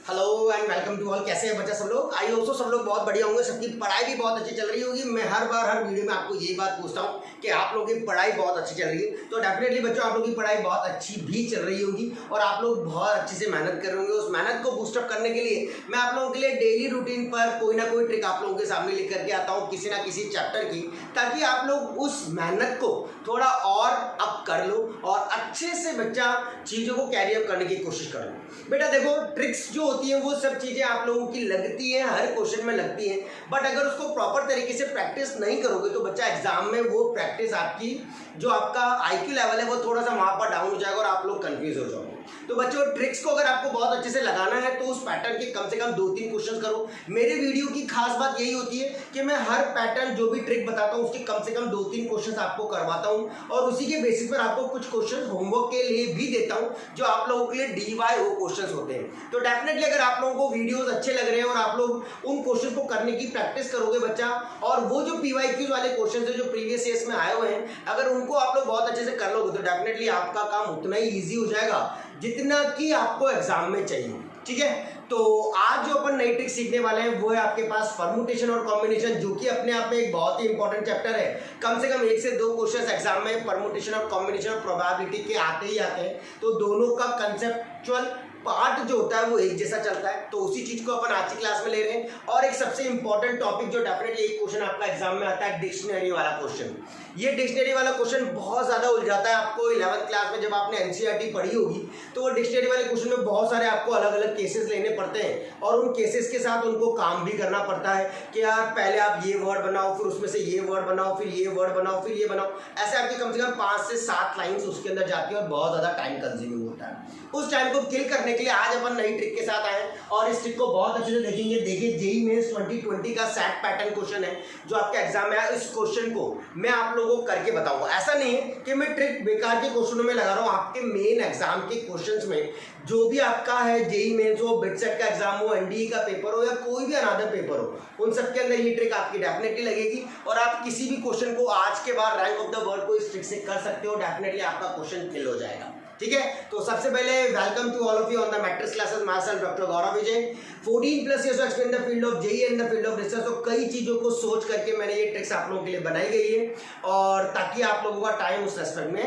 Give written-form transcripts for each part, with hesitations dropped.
Hello and welcome to all. कैसे हैं बच्चा सब लोग? आई होप सो सब लोग बहुत बढ़िया होंगे, सबकी पढ़ाई भी बहुत अच्छी चल रही होगी। मैं हर बार हर वीडियो में आपको यही बात पूछता हूँ कि आप लोगों की पढ़ाई बहुत अच्छी चल रही है, तो डेफिनेटली बच्चों आप लोगों की पढ़ाई बहुत अच्छी भी चल रही होगी और आप लोग बहुत अच्छे से मेहनत कर रहे होंगे। उस मेहनत को बूस्टअप करने के लिए मैं आप लोगों के लिए डेली रूटीन पर कोई ना कोई ट्रिक आप लोगों के सामने लेकर के आता हूँ, किसी ना किसी चैप्टर की, ताकि आप लोग उस मेहनत को थोड़ा और अप कर लो और अच्छे से बच्चा चीज़ों को कैरी अप करने की कोशिश कर लो। बेटा देखो, ट्रिक्स जो होती हैं वो सब चीज़ें आप लोगों की लगती हैं, हर क्वेश्चन में लगती हैं, बट अगर उसको प्रॉपर तरीके से प्रैक्टिस नहीं करोगे तो बच्चा एग्जाम में वो प्रैक्टिस आपकी जो आपका आईक्यू लेवल है वो थोड़ा सा वहाँ पर डाउन हो जाएगा और आप लोग कंफ्यूज हो जाओगे। तो बच्चों ट्रिक्स को अगर आपको बहुत अच्छे से लगाना है तो उस पैटर्न के कम से कम 2-3 क्वेश्चन करो। मेरे वीडियो की खास बात यही होती है कि मैं हर पैटर्न जो भी ट्रिक बताता हूँ उसके कम से कम 2-3 क्वेश्चन आपको करवाता हूँ और उसी के बेसिस पर आपको कुछ क्वेश्चन होमवर्क के लिए भी देता हूँ जो आप लोगों के लिए DYO क्वेश्चन होते हैं। तो डेफिनेटली अगर आप लोगों को वीडियोस अच्छे लग रहे हैं और आप लोग उन क्वेश्चन को करने की प्रैक्टिस करोगे बच्चा, और वो जो PYQs वाले क्वेश्चन है जो प्रीवियस ईयर्स में आए हुए हैं, अगर उनको आप लोग बहुत अच्छे से कर लोगे तो डेफिनेटली आपका काम उतना ही ईजी हो जाएगा जितना कि आपको एग्जाम में चाहिए। ठीक है, तो आज जो अपन नई ट्रिक सीखने वाले हैं वो है आपके पास परमुटेशन और कॉम्बिनेशन, जो कि अपने आप में एक बहुत ही इंपॉर्टेंट चैप्टर है। कम से कम 1 से 2 क्वेश्चन एग्जाम में परमुटेशन और कॉम्बिनेशन और प्रोबेबिलिटी के आते ही आते हैं, तो दोनों का कंसेप्चुअल पार्ट जो होता है वो एक जैसा चलता है। तो उसी चीज को अपन आज की क्लास में ले रहे हैं। और एक सबसे इंपॉर्टेंट टॉपिक जो डेफिनेटली एक क्वेश्चन आपका एग्जाम में आता है, डिक्शनरी वाला क्वेश्चन। ये डिक्शनरी वाला क्वेश्चन बहुत ज्यादा उलझाता है आपको। 11th क्लास में जब आपने NCERT पढ़ी होगी तो वो डिक्शनरी वाले क्वेश्चन में बहुत सारे आपको अलग अलग केसेस लेने पड़ते हैं और उन केसेस के साथ उनको काम भी करना पड़ता है कि यार पहले आप ये वर्ड बनाओ, फिर उसमें से ये वर्ड बनाओ, फिर ये वर्ड बनाओ, फिर ये बनाओ। ऐसे आपकी कम से कम 5 से 7 लाइन्स उसके अंदर जाती है और बहुत ज्यादा टाइम कंज्यूमिंग होता है। उस टाइम को किल करने के लिए आज अपन नई ट्रिक के साथ आए और इस ट्रिक को बहुत अच्छे से देखेंगे। देखिए JEE मेंस 2020 का सेट पैटर्न क्वेश्चन है जो आपके एग्जाम में आया। इस क्वेश्चन को मैं आप लोगों को करके बताऊंगा। ऐसा नहीं है कि मैं ट्रिक बेकार के क्वेश्चनों में लगा रहा हूँ। आपके मेन एग्जाम के क्वेश्चंस में जो भी आपका है JEE मेंस हो, बिटसेट का एग्जाम हो, NDE का पेपर हो या कोई भी अनदर पेपर हो, उन सबके अंदर ये ट्रिक आपकी डेफिनेटली लगेगी और आप किसी भी क्वेश्चन को आज के बाद रैंक ऑफ द वर्ल्ड को इस ट्रिक से कर सकते हो। डेफिनेटली आपका क्वेश्चन किल हो जाएगा। ठीक है, तो सबसे पहले welcome to all of you on the matrix classes. Myself doctor Gaurav Vijay, 14+ years of experience in the field of JEE and the field of research। तो कई चीजों को सोच करके मैंने ये ट्रिक्स आप लोगों के लिए बनाई गई है और ताकि आप लोगों का टाइम उस रेस्पेक्ट में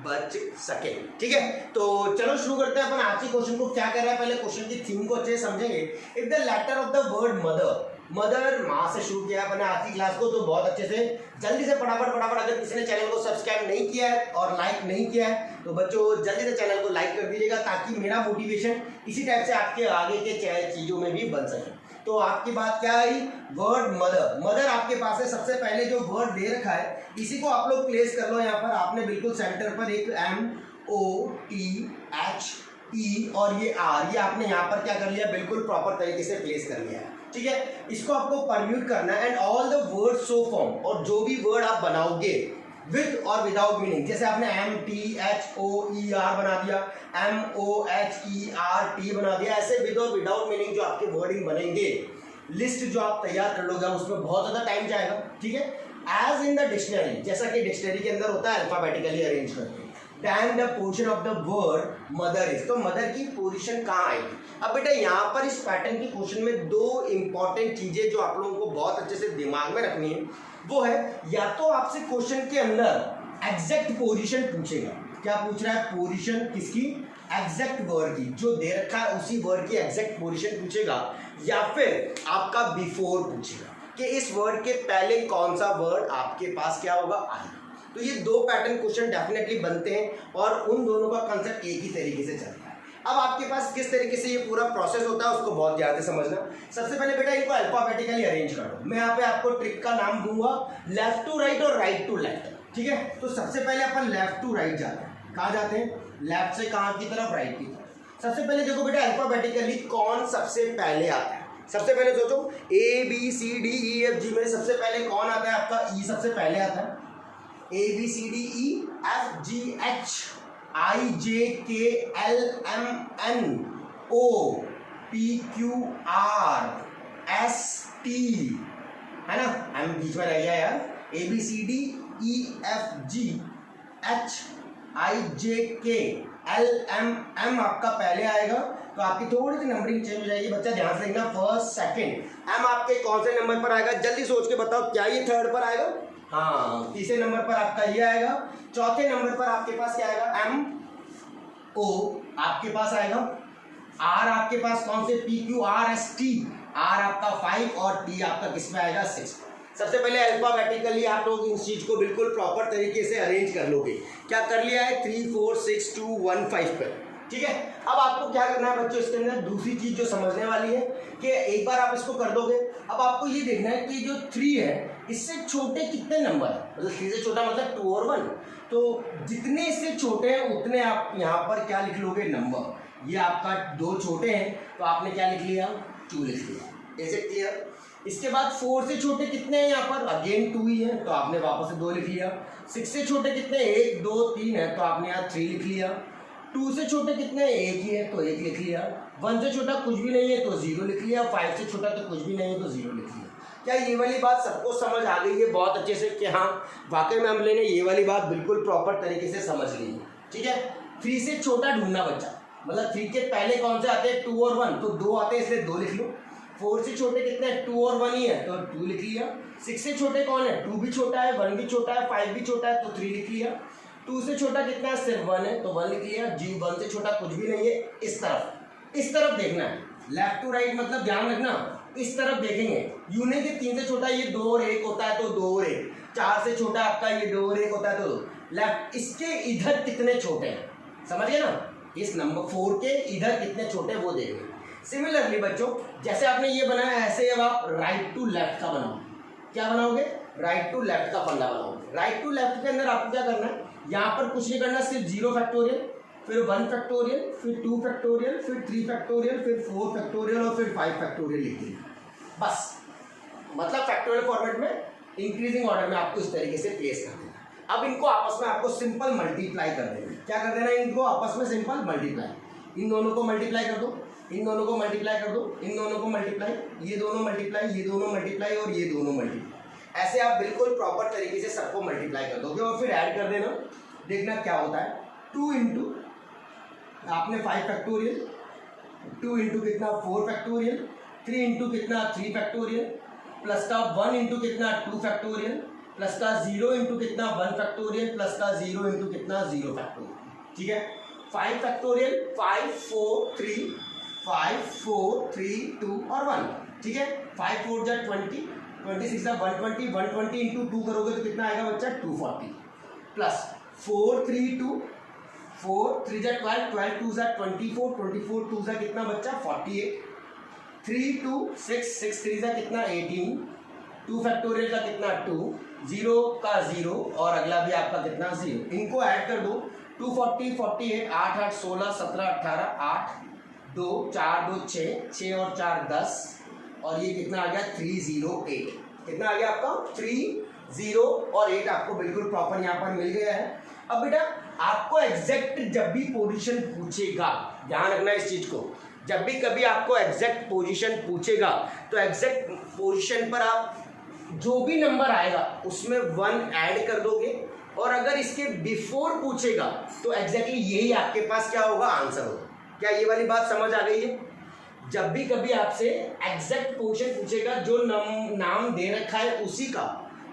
बच सके। ठीक है, तो चलो शुरू करते हैं। अपन आज के क्वेश्चन को क्या कर रहा है, पहले क्वेश्चन की थीम को अच्छे से समझेंगे। If the letter of the word mother, mother माँ से शुरू किया है अपने आज की क्लास को, तो बहुत अच्छे से जल्दी से फटाफट अगर किसी ने चैनल को सब्सक्राइब नहीं किया है और लाइक नहीं किया है तो बच्चों जल्दी से चैनल को लाइक कर दीजिएगा ताकि मेरा मोटिवेशन इसी टाइप से आपके आगे के चीजों में भी बन सके। तो आपकी बात क्या आई, वर्ड मदर। मदर आपके पास है। सबसे पहले जो वर्ड दे रखा है इसी को आप लोग प्लेस कर लो। यहाँ पर आपने बिल्कुल सेंटर पर एक MOTHE और ये R, ये आपने यहाँ पर क्या कर लिया, बिल्कुल प्रॉपर तरीके से प्लेस कर लिया है। ठीक है, इसको आपको परम्यूट करना है and all the word so form, और जो भी वर्ड आप बनाओगे विद और विदाउट मीनिंग, जैसे आपने MTHOER बना दिया, MOHERT बना दिया, ऐसे विद और विदाउट मीनिंग जो आपके वर्डिंग बनेंगे, लिस्ट जो आप तैयार कर लोगे उसमें बहुत ज्यादा टाइम जाएगा। ठीक है, एज इन द डिक्शनरी, जैसा कि डिक्शनरी के अंदर होता है अल्फाबेटिकली अरेंज करके, then the position of the word mother is, तो मदर की पोजीशन कहाँ आएगी। अब बेटा यहाँ पर इस पैटर्न के क्वेश्चन में 2 इंपॉर्टेंट चीजें जो आप लोगों को बहुत अच्छे से दिमाग में रखनी है वो है, या तो आपसे क्वेश्चन के अंदर एग्जैक्ट पोजीशन पूछेगा। क्या पूछ रहा है, पोजीशन किसकी, एग्जैक्ट वर्ड की, जो दे रखा है उसी वर्ड की एग्जैक्ट पोजीशन पूछेगा, या फिर आपका बिफोर पूछेगा कि इस वर्ड के पहले कौन सा वर्ड आपके पास क्या होगा, आएगा। तो ये 2 पैटर्न क्वेश्चन डेफिनेटली बनते हैं और उन दोनों का कंसेप्ट एक ही तरीके से चलता है। अब आपके पास किस तरीके से ये पूरा प्रोसेस होता है उसको बहुत ध्यान से समझना। सबसे पहले बेटा इनको अल्फाबेटिकली अरेंज कर दो। मैं यहाँ पे आपको ट्रिक का नाम दूंगा लेफ्ट टू राइट और राइट टू लेफ्ट। ठीक है, तो सबसे पहले अपन लेफ्ट टू राइट जाते हैं। कहाँ जाते हैं, लेफ्ट से कहाँ की तरफ, राइट की तरफ। सबसे पहले देखो बेटा अल्फाबेटिकली कौन सबसे पहले आता है। सबसे पहले सोचो ABCDEFG में सबसे पहले कौन आता है, आपका E सबसे पहले आता है। ABCDEFGH IJKLMNOPQRST, है ना, M बीच में रह गया यार। ABCDEFGH IJK L M M आपका पहले आएगा तो आपकी थोड़ी सी नंबरिंग चेंज हो जाएगी। बच्चा ध्यान से देखना, फर्स्ट सेकंड। एम आपके कौन से नंबर पर आएगा, जल्दी सोच के बताओ, क्या ये थर्ड पर आएगा? हाँ, तीसरे नंबर पर आपका ये आएगा। चौथे नंबर पर आपके पास क्या आएगा? एम ओ आपके पास आएगा। आर आपके पास कौन से? P Q R S T. R आपका 5 और टी आपका किस में आएगा? 6। सबसे पहले अल्फाबेटिकली आप लोग इस चीज को बिल्कुल प्रॉपर तरीके से अरेंज कर लोगे। क्या कर लिया है? 3 4 6 2 1 5 पर। ठीक है, अब आपको क्या करना है बच्चों, इसके अंदर दूसरी चीज जो समझने वाली है कि एक बार आप इसको कर दोगे, अब आपको ये देखना है कि जो 3 है इससे छोटे कितने नंबर है। मतलब 3 से छोटा मतलब 2 और 1, तो जितने इससे छोटे हैं उतने आप यहाँ पर क्या लिख लोगे? नंबर। ये आपका 2 छोटे हैं तो आपने क्या लिख लिया? 2 लिख लिया। ऐसे क्लियर? इसके बाद 4 से छोटे कितने हैं यहाँ पर? अगेन 2 ही है तो आपने वापस से 2 लिख लिया। 6 से छोटे कितने? 1 2 3 है तो आपने यहाँ 3 लिख लिया। 2 से छोटे कितने? 1 ही है तो 1 लिख लिया। 1 से छोटा कुछ भी नहीं है तो 0 लिख लिया। 5 से छोटा तो कुछ भी नहीं है तो 0 लिख लिया। क्या ये वाली बात सबको समझ आ गई है बहुत अच्छे से कि हाँ वाकई में हमने ये वाली बात बिल्कुल प्रॉपर तरीके से समझ ली है? ठीक है, 3 से छोटा ढूंढना बच्चा, मतलब 3 के पहले कौन से आते हैं? 2 और 1, तो 2 आते हैं इसलिए 2 लिख लो। 4 से छोटे कितने हैं? 2 और 1 ही है तो 2 लिख लिया। 6 से छोटे कौन है? 2 भी छोटा है, 1 भी छोटा है, 5 भी छोटा है तो 3 लिख लिया। 2 से छोटा कितना है? सिर्फ 1 है तो 1 लिख लिया। जी 1 से छोटा कुछ भी नहीं है। इस तरफ देखना है, लेफ्ट टू राइट, मतलब ध्यान रखना इस तरफ देखेंगे। यूं नहीं कि 3 से छोटा ये 2 और 1 होता है तो 2 और 1, 4 से छोटा आपका ये 2 और 1 होता है तो लेफ्ट। इसके इधर कितने छोटे हैं, समझ गए ना? इस नंबर 4 के इधर कितने छोटे वो देखेंगे। सिमिलरली बच्चों, जैसे आपने ये बनाया ऐसे अब आप राइट टू लेफ्ट का बनाओ। क्या बनाओगे? राइट टू लेफ्ट का फंडा बनाओगे। राइट टू लेफ्ट के अंदर आपको क्या करना है? यहाँ पर कुछ नहीं करना, सिर्फ 0 फैक्टोरियल, फिर 1 फैक्टोरियल, फिर 2 फैक्टोरियल, फिर 3 फैक्टोरियल, फिर 4 फैक्टोरियल और फिर 5 फैक्टोरियल लिख देना बस। मतलब फैक्टोरियल फॉर्मेट में इंक्रीजिंग ऑर्डर में आपको इस तरीके से प्लेस कर देना। अब इनको आपस में आपको सिंपल मल्टीप्लाई कर देना। क्या कर देना? इनको आपस में सिंपल मल्टीप्लाई। इन दोनों को मल्टीप्लाई कर दो, इन दोनों को मल्टीप्लाई कर दो, इन दोनों को मल्टीप्लाई, ये दोनों मल्टीप्लाई, ये दोनों मल्टीप्लाई और ये दोनों मल्टीप्लाई। ऐसे आप बिल्कुल प्रॉपर तरीके से सबको मल्टीप्लाई कर दोगे और फिर ऐड कर देना। देखना क्या होता है। 2 इंटू आपने 5 फैक्टोरियल, 2 इंटू कितना? 4 फैक्टोरियल, 3 इंटू कितना? 3 फैक्टोरियल, प्लस का 1 इंटू कितना? 2 फैक्टोरियल, प्लस का 0 इंटू कितना? 1 फैक्टोरियल, प्लस का 0 इंटू कितना? 0 फैक्टोरियल। ठीक है, 5 फैक्टोरियल, 5 4 3, 5 4 3 2 और 1। ठीक है, 5 4 जा 20, 26 जा 120, 120 इंटू 2 करोगे तो कितना आएगा बच्चा? 240, प्लस 4 3 2, 4 3 जा 12, 12 2 जा 24, 24 2 जा कितना बच्चा? 48, 3 2 6, 6 3 जा कितना? 18, 2 फैक्टोरियल का कितना? 2, 0 का 0 और अगला भी आपका कितना? 0। इनको ऐड कर दो। 240 48, 8 8 16 17 18, 8 2 4 2 6, 6 और 4 10 और ये कितना आ गया? 308। कितना आ गया आपका? 30 और 8 आपको बिल्कुल प्रॉपर यहाँ पर मिल गया है। अब बेटा आपको एग्जैक्ट जब भी पोजीशन पूछेगा, ध्यान रखना इस चीज को, जब भी कभी आपको एग्जैक्ट पोजीशन पूछेगा तो एग्जैक्ट पोजीशन पर आप जो भी नंबर आएगा उसमें 1 ऐड कर दोगे और अगर इसके बिफोर पूछेगा तो एग्जैक्टली यही आपके पास क्या होगा? आंसर होगा। क्या ये वाली बात समझ आ गई है? जब भी कभी आपसे एग्जैक्ट पोजीशन पूछेगा जो नाम दे रखा है उसी का,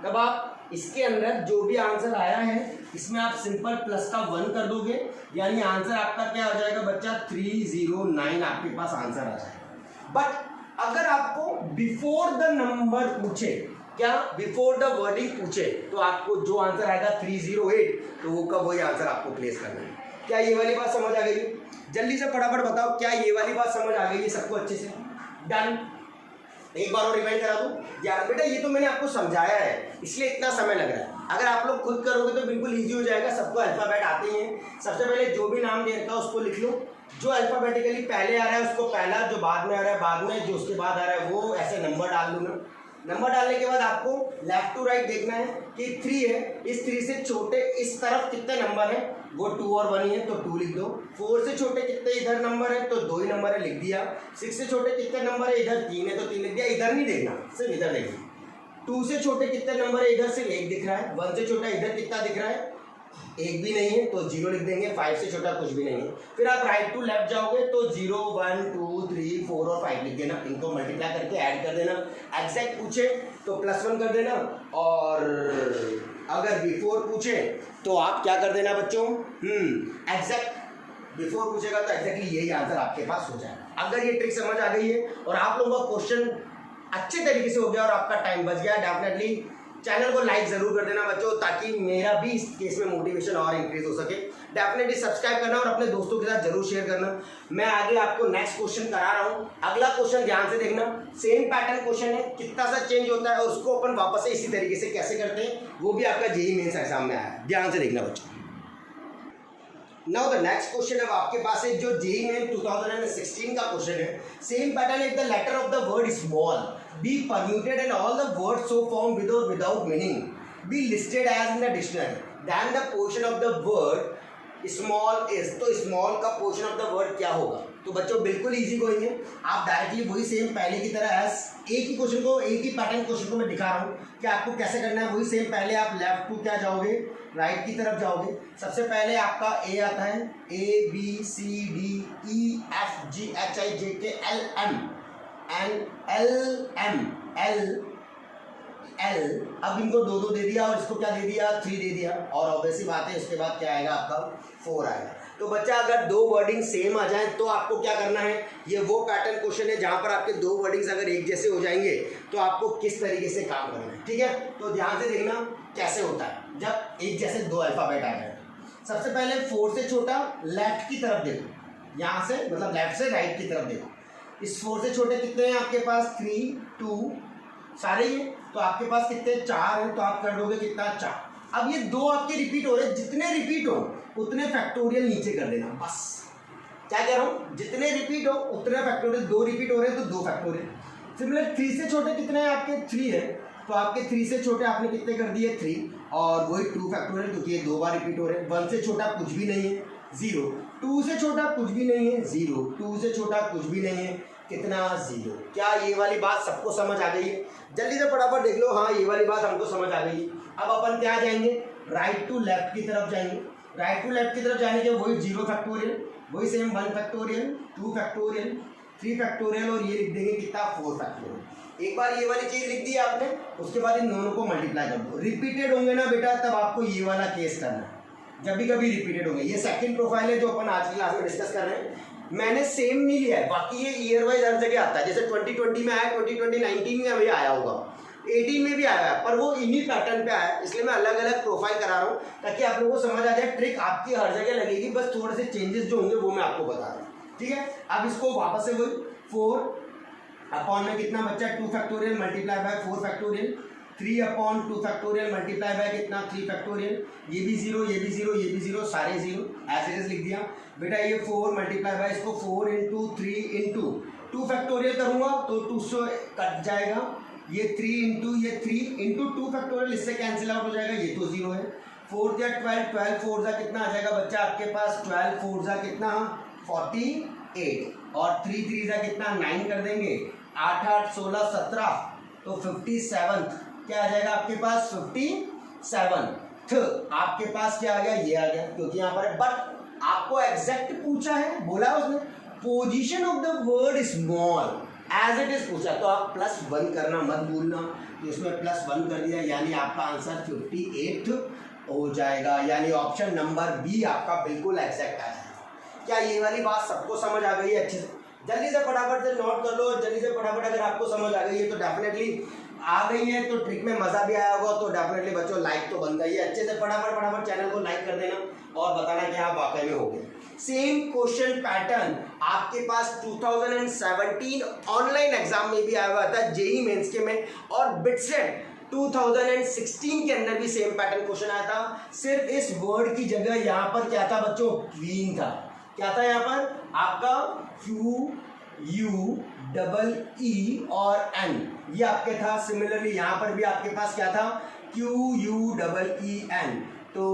तब आप इसके अंदर जो भी आंसर आया है इसमें आप सिंपल प्लस का 1 कर दोगे, यानी आंसर आपका क्या हो जाएगा बच्चा? 309 आपके पास आंसर आ जाएगा। बट अगर आपको बिफोर द नंबर पूछे, क्या बिफोर द वर्डिंग पूछे, तो आपको जो आंसर आएगा 308, तो वो का वही आंसर आपको प्लेस करना है। क्या ये वाली बात समझ आ गई? जल्दी से फटाफट बताओ, क्या ये वाली बात समझ आ गई है सबको अच्छे से? डन। एक बार और रिवाइंड करा दूं यार बेटा, ये तो मैंने आपको समझाया है इसलिए इतना समय लग रहा है। अगर आप लोग खुद करोगे तो बिल्कुल इजी हो जाएगा। सबको अल्फाबेट आते ही हैं। सबसे पहले जो भी नाम दे रखा है उसको लिख लो। जो अल्फाबेटिकली पहले आ रहा है उसको पहला, जो बाद में आ रहा है बाद में, जो उसके बाद आ रहा है वो ऐसे नंबर डाल दो ना। नंबर डालने के बाद आपको लेफ्ट टू राइट देखना है कि 3 है, इस 3 से छोटे इस तरफ कितने नंबर है? वो 2 और 1 ही है तो 2 लिख दो। 4 से छोटे कितने इधर नंबर है? तो 2 ही नंबर है, लिख दिया। 6 से छोटे कितने नंबर है? इधर 3 है तो 3 लिख दिया। इधर नहीं देखना, सिर्फ इधर देखना। 2 से छोटे कितने नंबर है? इधर सिर्फ 1 दिख रहा है। 1 से छोटा इधर कितना दिख रहा है? एक भी नहीं है तो 0 लिख देंगे, 5 से छोटा कुछ भी नहीं है। फिर आप राइट टू लेफ्ट जाओगे तो 0 1 2 3 4 और 5 लिख देना, इनको मल्टीप्लाई करके ऐड कर देना। एग्जैक्ट पूछे तो +1 कर देना, और अगर बिफोर पूछे तो आप क्या कर देना बच्चों, एग्जैक्ट बिफोर पूछेगा तो एग्जैक्टली यही आंसर आपके पास हो जाएगा। अगर ये ट्रिक समझ आ गई है और आप लोगों का क्वेश्चन अच्छे तरीके से हो गया और आपका टाइम बच गया, डेफिनेटली चैनल को लाइक जरूर कर देना बच्चों, ताकि मेरा भी इस केस में मोटिवेशन और इंक्रीज हो सके। डेफिनेटली सब्सक्राइब करना और अपने दोस्तों के साथ जरूर शेयर करना। मैं आगे आपको नेक्स्ट क्वेश्चन करा रहा हूँ। अगला क्वेश्चन ध्यान से देखना, सेम पैटर्न क्वेश्चन है, कितना सा चेंज होता है और उसको अपन वापस से इसी तरीके से कैसे करते हैं, वो भी आपका जेईई मेंस एग्जाम में आया है। ध्यान से देखना बच्चों। नाउ द नेक्स्ट क्वेश्चन अब आपके पास है जो जेईई मेंस 2016 का क्वेश्चन है। Same pattern, if the letter of the word small be permuted and all the words so formed with or without meaning be listed as in the dictionary, then the portion of the word small is, तो small का portion of the word क्या होगा? तो बच्चों बिल्कुल easy going है, आप directly वही सेम पहले की तरह एज एक ही क्वेश्चन को, एक ही पैटर्न क्वेश्चन को मैं दिखा रहा हूँ कि आपको कैसे करना है। वही सेम, पहले आप लेफ्ट टू क्या जाओगे, राइट की तरफ जाओगे। सबसे पहले आपका ए आता है, A B C D E F G H I J K L M L, अब इनको 2 दे दिया और इसको क्या दे दिया, 3 दे दिया, और ऑब्वियसली बात है उसके बाद क्या आएगा आपका 4 आएगा। तो बच्चा अगर 2 वर्डिंग सेम आ जाए तो आपको क्या करना है, ये वो पैटर्न क्वेश्चन है जहां पर आपके 2 वर्डिंग्स अगर एक जैसे हो जाएंगे तो आपको किस तरीके से काम करना है, ठीक है। तो ध्यान से देखना कैसे होता है जब एक जैसे 2 अल्फाबेट आ जाए। सबसे पहले 4 से छोटा लेफ्ट की तरफ देखो, यहाँ से मतलब लेफ्ट से राइट की तरफ देखो। इस 4 से छोटे कितने हैं आपके पास, 3 2 सारे ही, तो आपके पास कितने 4 हैं, तो आप कर दोगे कितना 4। अब ये 2 आपके रिपीट हो रहे हैं, जितने रिपीट हो उतने फैक्टोरियल नीचे कर देना, बस। क्या कह रहा हूँ, जितने रिपीट हो उतने फैक्टोरियल, 2 रिपीट हो रहे हैं तो 2 फैक्टोरियल। सिमिलर 3 से छोटे कितने हैं आपके, 3 है, तो आपके 3 से छोटे आपने कितने कर दिए 3, और वही 2 फैक्टोरियल क्योंकि ये 2 बार रिपीट हो रहे हैं। 1 से छोटा कुछ भी नहीं है 0, 2 से छोटा कुछ भी नहीं है 0, 2 से छोटा कुछ भी नहीं है, कितना 0। क्या ये वाली बात सबको समझ आ गई है? जल्दी से फटाफट देख लो, हाँ ये वाली बात हमको समझ आ गई है। अब अपन क्या जाएंगे, राइट टू लेफ्ट की तरफ जाएंगे। राइट टू लेफ्ट की तरफ जाने के वही 0 फैक्टोरियल, वही सेम 1 फैक्टोरियल, 2 फैक्टोरियल, 3 फैक्टोरियल, और ये लिख देंगे कितना 4 फैक्टोरियल। एक बार ये वाली चीज लिख दी आपने, उसके बाद इन दोनों को मल्टीप्लाई कर दो। रिपीटेड होंगे ना बेटा तब आपको ये वाला केस करना है, जब भी कभी रिपीटेड होंगे। ये सेकंड प्रोफाइल है जो अपन आज की क्लास में डिस्कस कर रहे हैं। मैंने सेम नहीं लिया है, बाकी ये ईयर वाइज हर जगह आता है। जैसे 2020 में आया, 2020 19 में अभी आया होगा, 18 में भी आया है, पर वो इन्हीं पैटर्न पे आया है, इसलिए मैं अलग अलग प्रोफाइल करा रहा हूँ ताकि आप लोगों को समझ आ जाए। ट्रिक आपकी हर जगह लगेगी, बस थोड़े से चेंजेस जो होंगे वो मैं आपको बता रहा हूँ, ठीक है। अब इसको वापस से वही 4 अपॉन में कितना बच्चा 2 factorial multiply by 4 factorial, 3 upon 2 factorial multiply by कितना 3 फैक्टोरियल। ये भी 0, ये भी 0, ये भी 0, सारे 0 एज इट इज लिख दिया बेटा। ये 4 मल्टीप्लाई बाय इसको 4 इंटू 3 इंटू 2 फैक्टोरियल करूंगा तो 2 से कट जाएगा, ये 3 इंटू ये 3 इंटू 2 फैक्टोरियल, इससे कैंसिल आउट हो जाएगा, ये तो 0 है। 4 या 12, 12 4 जा कितना आ जाएगा बच्चा आपके पास, 12 4 जा कितना 48, और 3 3 जा कितना 9 कर देंगे, 8 8 16 17, तो 57 क्या आ जाएगा आपके पास 57 आपके पास क्या आ गया, ये आ गया, क्योंकि यहाँ पर बट आपको एग्जैक्ट पूछा है, बोला उसने position of the word small as it is पूछा, तो आप +1 करना मत भूलना। तो इसमें +1 कर दिया, यानी आपका आंसर 58 हो जाएगा, यानी ऑप्शन नंबर बी आपका बिल्कुल एग्जैक्ट आ जाएगा। क्या ये वाली बात सबको समझ आ गई है अच्छे से? जल्दी से फटाफट से नोट कर लो, जल्दी से फटाफट अगर आपको समझ आ गई है तो डेफिनेटली आ गई है, तो ट्रिक में मजा भी आया होगा, तो डेफिनेटली बच्चों लाइक तो बनता ही है। अच्छे से फटाफट चैनल को लाइक कर देना और बताना कि हाँ वाकई में हो गए। सेम क्वेश्चन पैटर्न आपके पास 2017 ऑनलाइन एग्जाम में भी आया हुआ था, जेईई मेंस के में, और बिटसेट 2016 के अंदर भी सेम पैटर्न क्वेश्चन आया था। सिर्फ इस वर्ड की जगह यहाँ पर क्या था बच्चों, क्वीन था। क्या था यहाँ पर आपका QUEE और N, ये आपके था। सिमिलरली यहाँ पर भी आपके पास क्या था, QUEEN। तो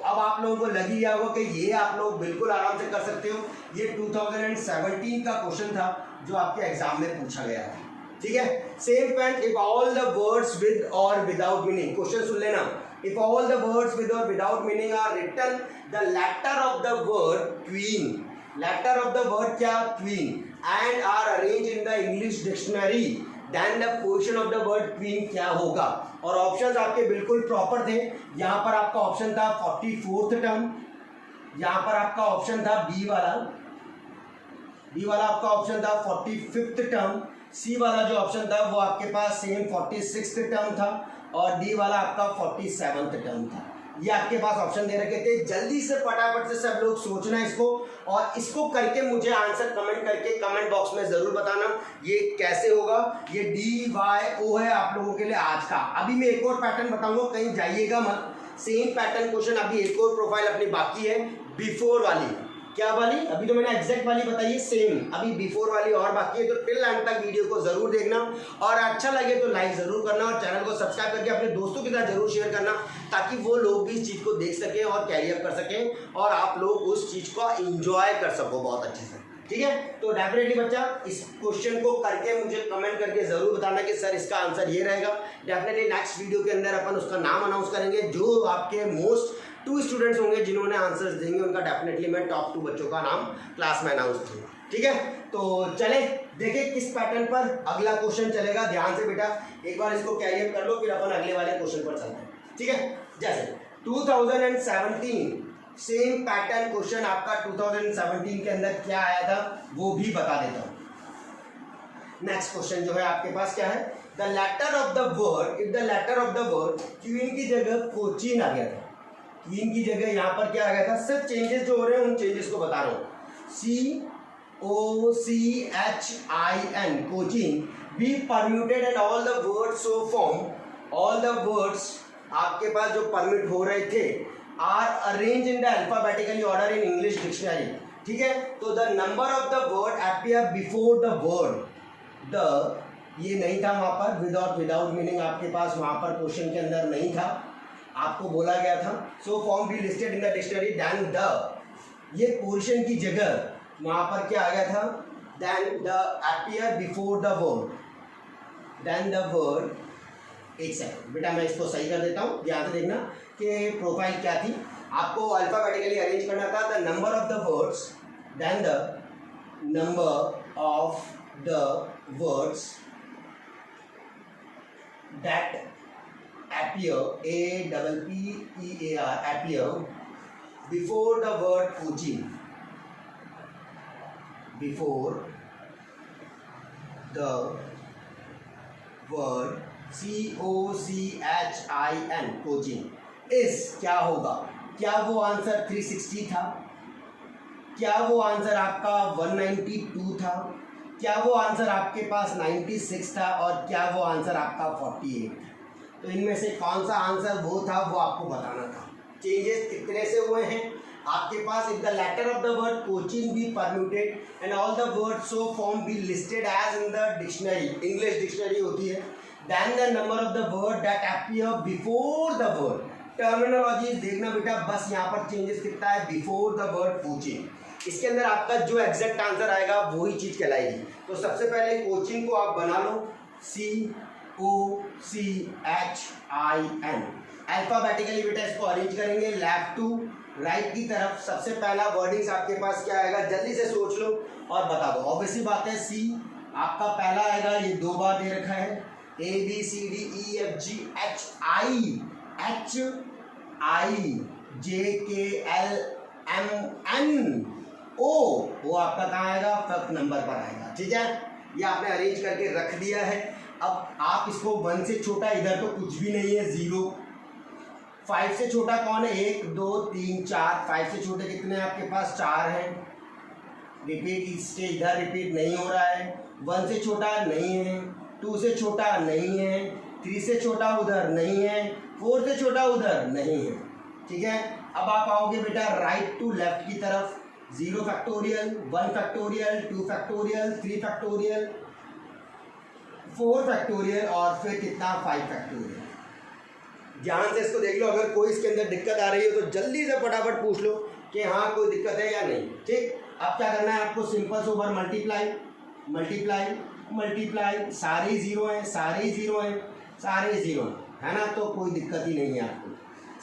अब आप लोगों को लग ही गया होगा कि ये आप लोग बिल्कुल आराम से कर सकते हो। ये 2017 का क्वेश्चन था जो आपके एग्जाम में पूछा गया है, ठीक है। Same point, if all the words with और विदाउट मीनिंग, क्वेश्चन सुन लेना, If all the words with or without meaning are written the letter of the word queen, letter of the word क्या queen, and are arranged in the English dictionary, then the position of the word queen क्या होगा। और options आपके बिल्कुल proper थे। यहाँ पर आपका ऑप्शन था 44th टर्म, यहाँ पर आपका ऑप्शन था बी वाला आपका ऑप्शन था 45th टर्म, सी वाला जो ऑप्शन था वो आपके पास सेम 46th टर्म था, और डी वाला आपका 47th टर्म था। ये आपके पास ऑप्शन दे रखे थे। जल्दी से फटाफट से सब लोग सोचना इसको, और इसको करके मुझे आंसर कमेंट करके कमेंट बॉक्स में जरूर बताना ये कैसे होगा। ये DYO है आप लोगों के लिए आज का। अभी मैं एक और पैटर्न बताऊंगा, कहीं जाइएगा मत। सेम पैटर्न क्वेश्चन, अभी एक और प्रोफाइल अपनी बाकी है, बिफोर वाली। क्या वाली? अभी तो मैंने एग्जैक्ट वाली बताई है सेम, अभी बिफोर वाली और बाकी है। तो टिल एंड तक वीडियो को जरूर देखना, और अच्छा लगे तो लाइक जरूर करना, और चैनल को सब्सक्राइब करके अपने दोस्तों के साथ जरूर शेयर करना, ताकि वो लोग भी इस चीज़ को देख सकें और कैरी अप कर सकें, और आप लोग उस चीज़ को एंजॉय कर सको बहुत अच्छे से। ठीक है, तो डेफिनेटली बच्चा इस क्वेश्चन को करके मुझे कमेंट करके जरूर बताना कि सर इसका आंसर ये रहेगा। डेफिनेटली नेक्स्ट वीडियो के अंदर अपन उसका नाम अनाउंस करेंगे। जो आपके मोस्ट 2 स्टूडेंट्स होंगे जिन्होंने आंसर्स देंगे, उनका डेफिनेटली मैं टॉप 2 बच्चों का नाम क्लास में अनाउंस करूँ। ठीक है, तो चले देखिए किस पैटर्न पर अगला क्वेश्चन चलेगा। ध्यान से बेटा एक बार इसको कैरी अप कर लो, फिर अपन अगले वाले क्वेश्चन पर चलते हैं। ठीक है, जैसे 2017 सेम पैटर्न क्वेश्चन आपका 2017 के अंदर क्या आया था वो भी बता देता हूँ। नेक्स्ट क्वेश्चन जो है आपके पास क्या है, the letter of the word, if the letter of the word queen की जगह कोचीन आ गया था। क्वीन की जगह यहाँ पर क्या आ गया था, सिर्फ चेंजेस जो हो रहे हैं उन चेंजेस को बता रहा हूँ। COCHIN Cochin be permuted and all the words so formed, all the words आपके पास जो परम्यूट हो रहे थे are arrange in the alphabetically order in English dictionary. ठीक है, तो the number of the word appear before the word, the ये नहीं था वहाँ पर, विद और विदाउट मीनिंग आपके पास वहाँ पर क्वेश्चन के अंदर नहीं था, आपको बोला गया था so form be listed in the dictionary, then the ये पोर्शन की जगह वहाँ पर क्या आ गया था, then the appear before the word, then the word. एक सेकंड बेटा मैं इसको सही कर देता हूँ, ध्यान से देखना कि प्रोफाइल क्या थी। आपको अल्फाबेटिकली अरेंज करना था, the number of the words, then the number of the words that appear, APPEAR, appear before the word coaching, before the word COCHIN coaching is क्या होगा? क्या वो आंसर 360 था? क्या वो आंसर आपका 192 था? क्या वो आंसर आपके पास 96 था? और क्या वो आंसर आपका 48 था? तो इनमें से कौन सा आंसर वो था वो आपको बताना था। चेंजेस कितने से हुए हैं आपके पास, if the letter of the word Cochin be permuted and all the word so form be listed as in the dictionary, English dictionary होती है, then the number of the word that appear before the word. Terminology देखना बेटा, बस यहाँ पर changes कितना है, before the word coaching. इसके अंदर आपका जो एग्जैक्ट आंसर आएगा वही चीज़ कहलाएगी। तो सबसे पहले कोचिंग को आप बना लो, COCHIN, अल्फाबेटिकली बेटा इसको अरेंज करेंगे लेफ्ट टू राइट की तरफ। सबसे पहला वर्डिंग्स आपके पास क्या आएगा, जल्दी से सोच लो और बता दो। ऑब्वियसली बात है सी आपका पहला आएगा, ये 2 बार दे रखा है, ABCDEFGHIJKLMNO, वो आपका कहाँ आएगा, 5th नंबर पर आएगा। ठीक है, ये आपने अरेंज करके रख दिया है। अब आप इसको 1 से छोटा, इधर तो कुछ भी नहीं है 0, 5 से छोटा कौन है, 1 2 3 4, 5 से छोटे कितने आपके पास 4 हैं। रिपीट इसके इधर रिपीट नहीं हो रहा है, 1 से छोटा नहीं है, 2 से छोटा नहीं है, 3 से छोटा उधर नहीं है, 4 से छोटा उधर नहीं है। ठीक है, अब आप आओगे बेटा राइट टू लेफ्ट की तरफ, 0 factorial, 1 factorial, 2 factorial, 3 factorial, 4 factorial और फिर कितना 5 फैक्टोरियल। ध्यान से इसको देख लो, अगर कोई इसके अंदर दिक्कत आ रही हो तो जल्दी से फटाफट पूछ लो कि हाँ कोई दिक्कत है या नहीं। ठीक, अब क्या करना है आपको, सिंपल से ऊपर मल्टीप्लाई मल्टीप्लाई मल्टीप्लाई, सारे 0 हैं, सारे 0 हैं, सारे 0 है ना, तो कोई दिक्कत ही नहीं है आपको।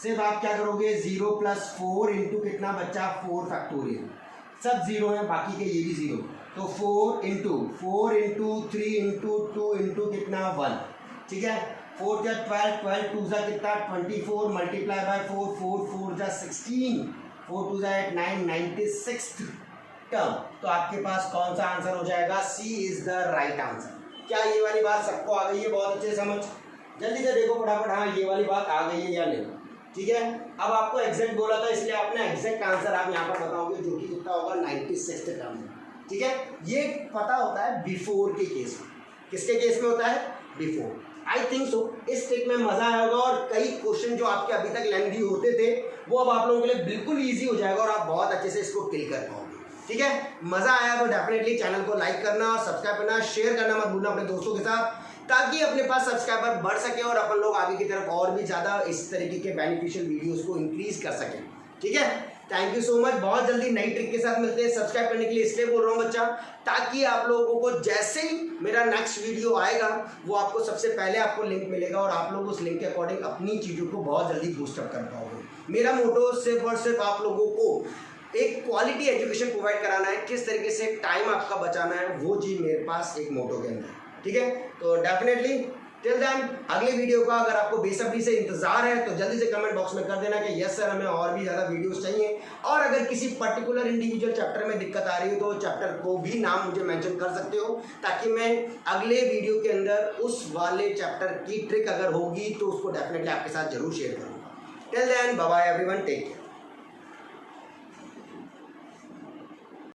सिर्फ आप क्या करोगे 0 + 4 इंटू कितना बच्चा 4 फैक्टोरियल, सब 0 है, बाकी के ये भी 0, तो 4 इंटू 3 इंटू 2 इंटू कितना 1, ठीक है। 4 क्या 12, 12 2 जा कितना 24 मल्टीप्लाई बाय 4, 4 4 जा 16, 4 2 जा 8 9, 96 टर्म। तो आपके पास कौन सा आंसर हो जाएगा, सी इज द राइट आंसर। क्या ये वाली बात सबको आ गई है बहुत अच्छे समझ? जल्दी से देखो फटाफट, हाँ ये वाली बात आ गई है या नहीं, ठीक है। अब आपको एग्जैक्ट बोला था इसलिए आपने एग्जैक्ट आंसर आप यहाँ पर बताओगे जो कि कितना होगा 96 टर्म, ठीक है। ये पता होता है बिफोर के केस में, किसके केस में होता है, बिफोर। आई थिंक सो इस ट्रिक में मजा आया होगा और कई क्वेश्चन जो आपके अभी तक लेंथी होते थे वो अब आप लोगों के लिए बिल्कुल ईजी हो जाएगा और आप बहुत अच्छे से इसको किल कर पाओगे, ठीक है। मजा आया तो डेफिनेटली चैनल को लाइक करना और सब्सक्राइब करना, शेयर करना मत भूलना अपने दोस्तों के साथ, ताकि अपने पास सब्सक्राइबर बढ़ सके और अपन लोग आगे की तरफ और भी ज़्यादा इस तरीके के बेनिफिशियल वीडियोस को इंक्रीज कर सकें, ठीक है। Thank you so much. बहुत जल्दी नई ट्रिक के साथ मिलते हैं। सब्सक्राइब करने के लिए इसलिए बोल रहा हूँ बच्चा, ताकि आप लोगों को जैसे ही मेरा नेक्स्ट वीडियो आएगा वो आपको सबसे पहले आपको लिंक मिलेगा और आप लोग उस लिंक के अकॉर्डिंग अपनी चीज़ों को बहुत जल्दी बूस्टअप कर पाओगे। मेरा मोटो सिर्फ और सिर्फ आप लोगों को एक क्वालिटी एजुकेशन प्रोवाइड कराना है, किस तरीके से टाइम आपका बचाना है, वो चीज़ मेरे पास एक मोटो के अंदर, ठीक है। तो डेफिनेटली टिल देन अगले वीडियो का अगर आपको बेसब्री से इंतजार है तो जल्दी से कमेंट बॉक्स में कर देना कि यस सर हमें और भी ज़्यादा वीडियोस चाहिए, और अगर किसी पर्टिकुलर इंडिविजुअल चैप्टर में दिक्कत आ रही हो तो चैप्टर को भी नाम मुझे मेंशन कर सकते हो, ताकि मैं अगले वीडियो के अंदर उस वाले चैप्टर की ट्रिक अगर होगी तो उसको डेफिनेटली आपके साथ जरूर शेयर करूँगा। Till then bye bye everyone, take care.